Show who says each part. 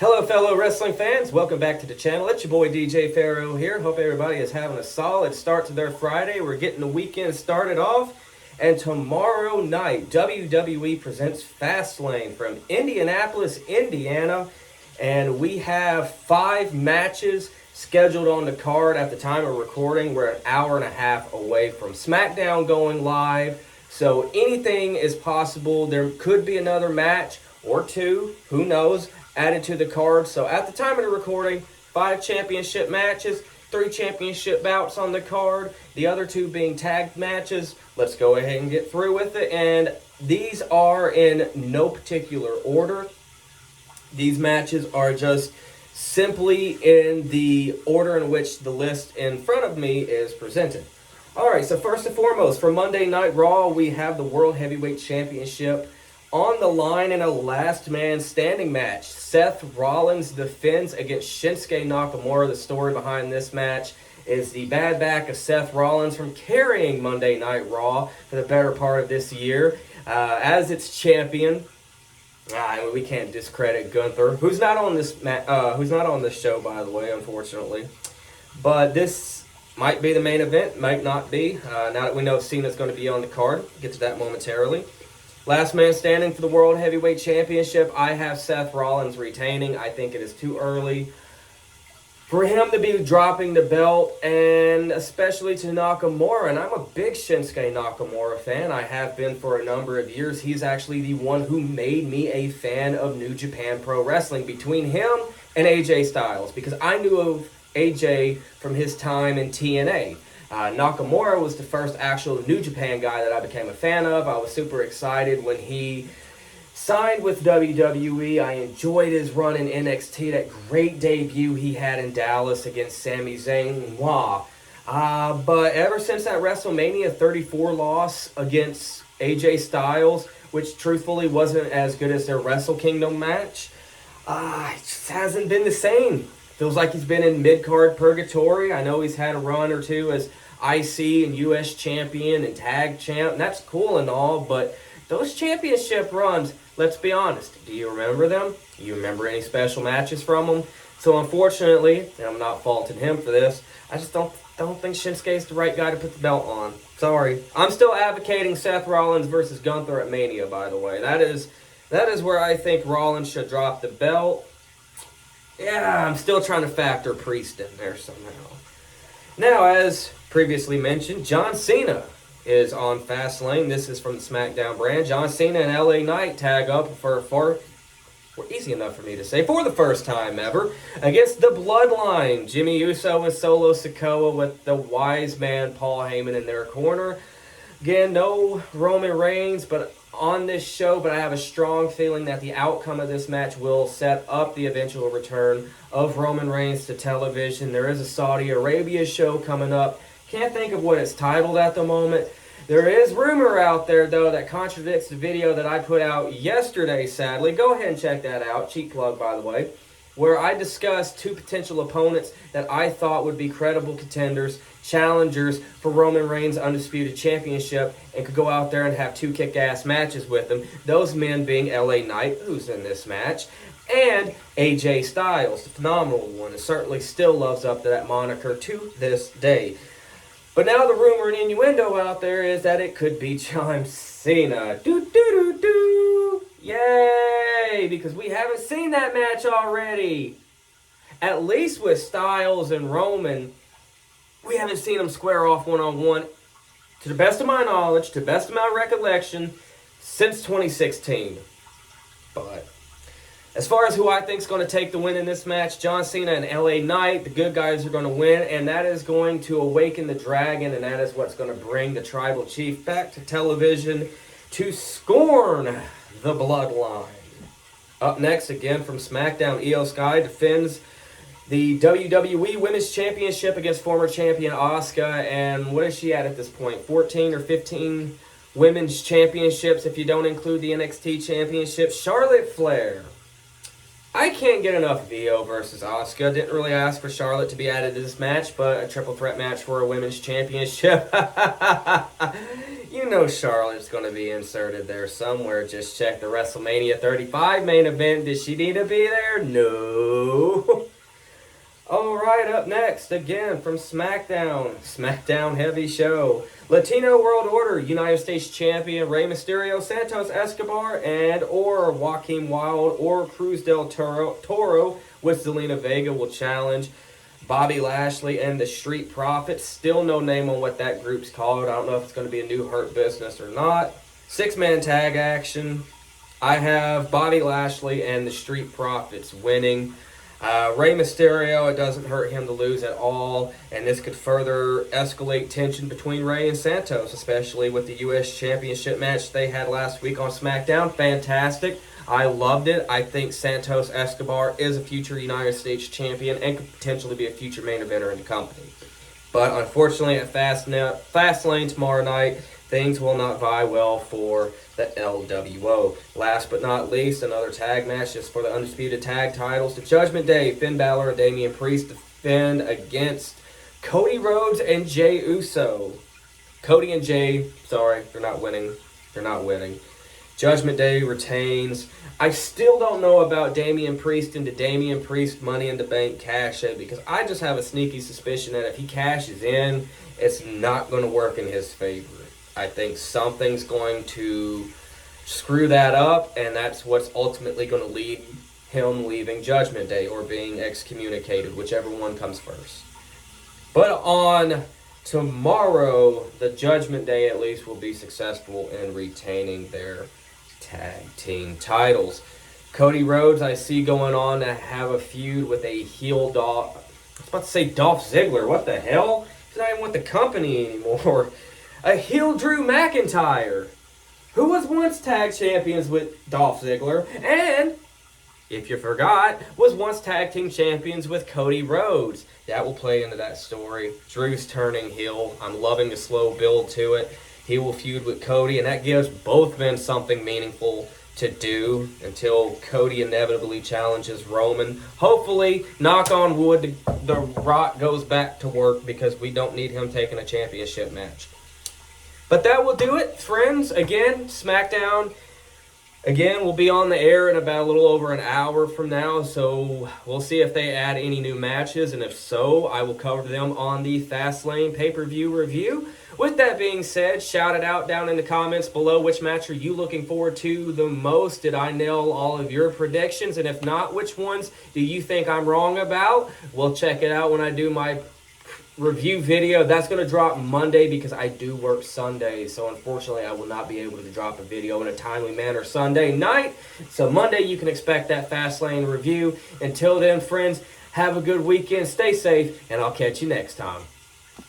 Speaker 1: Hello, fellow wrestling fans. Welcome back to the channel. It's your boy Djay Pharaoh here. Hope everybody is having a solid start to their Friday. We're getting the weekend started off. And tomorrow night, WWE presents Fastlane from Indianapolis, Indiana. And we have 5 matches scheduled on the card at the time of recording. We're an hour and a half away from SmackDown going live. So anything is possible. There could be another match or two. Who knows? Added to the card. So at the time of the recording, 5 championship matches, 3 championship bouts on the card, the other 2 being tag matches. Let's go ahead and get through with it. And these are in no particular order. These matches are just simply in the order in which the list in front of me is presented. Alright, so first and foremost, for Monday Night Raw, we have the World Heavyweight Championship on the line in a last man standing match. Seth Rollins defends against Shinsuke Nakamura. The story behind this match is the bad back of Seth Rollins from carrying Monday Night Raw for the better part of this year as its champion. We can't discredit Gunther, who's not on this show, by the way, unfortunately. But this might be the main event, might not be. Now that we know Cena's going to be on the card, get to that momentarily. Last man standing for the World Heavyweight Championship, I have Seth Rollins retaining. I think it is too early for him to be dropping the belt, and especially to Nakamura. And I'm a big Shinsuke Nakamura fan. I have been for a number of years. He's actually the one who made me a fan of New Japan Pro Wrestling, between him and AJ Styles, because I knew of AJ from his time in TNA. Nakamura was the first actual New Japan guy that I became a fan of. I was super excited when he signed with WWE. I enjoyed his run in NXT, that great debut he had in Dallas against Sami Zayn. But ever since that WrestleMania 34 loss against AJ Styles, which truthfully wasn't as good as their Wrestle Kingdom match, it just hasn't been the same. Feels like he's been in mid-card purgatory. I know he's had a run or two as IC and US champion and tag champ, and that's cool and all, but those championship runs, let's be honest, do you remember them? Do you remember any special matches from them? So unfortunately, and I'm not faulting him for this, I just don't think Shinsuke's the right guy to put the belt on. Sorry. I'm still advocating Seth Rollins versus Gunther at Mania, by the way. That is where I think Rollins should drop the belt. Yeah, I'm still trying to factor Priest in there somehow. Now, as previously mentioned, John Cena is on Fastlane. This is from the SmackDown brand. John Cena and LA Knight tag up for easy enough for me to say, for the first time ever, against the Bloodline. Jimmy Uso and Solo Sikoa with the wise man Paul Heyman in their corner. Again, no Roman Reigns on this show, but I have a strong feeling that the outcome of this match will set up the eventual return of Roman Reigns to television. There is a Saudi Arabia show coming up. Can't think of what it's titled at the moment. There is rumor out there, though, that contradicts the video that I put out yesterday, sadly. Go ahead and check that out. Cheap plug, by the way. Where I discussed 2 potential opponents that I thought would be credible contenders, challengers for Roman Reigns' Undisputed Championship, and could go out there and have 2 kick-ass matches with them. Those men being LA Knight, who's in this match, and AJ Styles, the phenomenal one, and certainly still loves up to that moniker to this day. But now the rumor and innuendo out there is that it could be John Cena. Yay! Because we haven't seen that match already. At least with Styles and Roman, we haven't seen them square off one-on-one, to the best of my knowledge, to the best of my recollection, since 2016. But as far as who I think is going to take the win in this match, John Cena and LA Knight, the good guys are going to win, and that is going to awaken the dragon, and that is what's going to bring the Tribal Chief back to television to scorn the Bloodline. Up next, again from SmackDown, Io Sky defends the WWE Women's Championship against former champion Asuka, and what is she at this point? 14 or 15 Women's Championships if you don't include the NXT Championship. Charlotte Flair. I can't get enough of Io versus Asuka. Didn't really ask for Charlotte to be added to this match, but a triple threat match for a women's championship. You know Charlotte's going to be inserted there somewhere. Just check the WrestleMania 35 main event. Did she need to be there? No. All right, up next, again from SmackDown. SmackDown heavy show. Latino World Order United States Champion Rey Mysterio, Santos Escobar, and or Joaquin Wilde or Cruz del Toro with Zelina Vega will challenge Bobby Lashley and the Street Profits. Still no name on what that group's called. I don't know if it's going to be a new Hurt Business or not. 6-man tag action. I have Bobby Lashley and the Street Profits winning. Rey Mysterio, it doesn't hurt him to lose at all, and this could further escalate tension between Rey and Santos, especially with the U.S. Championship match they had last week on SmackDown. Fantastic. I loved it. I think Santos Escobar is a future United States champion and could potentially be a future main eventer in the company. But unfortunately at Fastlane tomorrow night, things will not vie well for the LWO. Last but not least, another tag match just for the undisputed tag titles. The Judgment Day, Finn Balor and Damian Priest defend against Cody Rhodes and Jey Uso. Cody and Jey, sorry, they're not winning. They're not winning. Judgment Day retains. I still don't know about Damian Priest and the Damian Priest Money in the Bank cash-in, because I just have a sneaky suspicion that if he cashes in, it's not going to work in his favor. I think something's going to screw that up, and that's what's ultimately going to lead him leaving Judgment Day or being excommunicated, whichever one comes first. But on tomorrow, the Judgment Day at least will be successful in retaining their tag team titles. Cody Rhodes, I see going on to have a feud with a heel Dolph. I was about to say Dolph Ziggler. What the hell? He's not even with the company anymore. A heel Drew McIntyre, who was once tag champions with Dolph Ziggler, and, if you forgot, was once tag team champions with Cody Rhodes. That will play into that story. Drew's turning heel. I'm loving the slow build to it. He will feud with Cody, and that gives both men something meaningful to do until Cody inevitably challenges Roman. Hopefully, knock on wood, the Rock goes back to work, because we don't need him taking a championship match. But that will do it, friends. Again, SmackDown, again, will be on the air in about a little over an hour from now, so we'll see if they add any new matches, and if so, I will cover them on the Fastlane pay-per-view review. With that being said, shout it out down in the comments below. Which match are you looking forward to the most? Did I nail all of your predictions? And if not, which ones do you think I'm wrong about? We'll check it out when I do my review video. That's going to drop Monday because I do work Sundays, so unfortunately I will not be able to drop a video in a timely manner Sunday night. So Monday you can expect that Fastlane review. Until then, friends, have a good weekend, stay safe, and I'll catch you next time.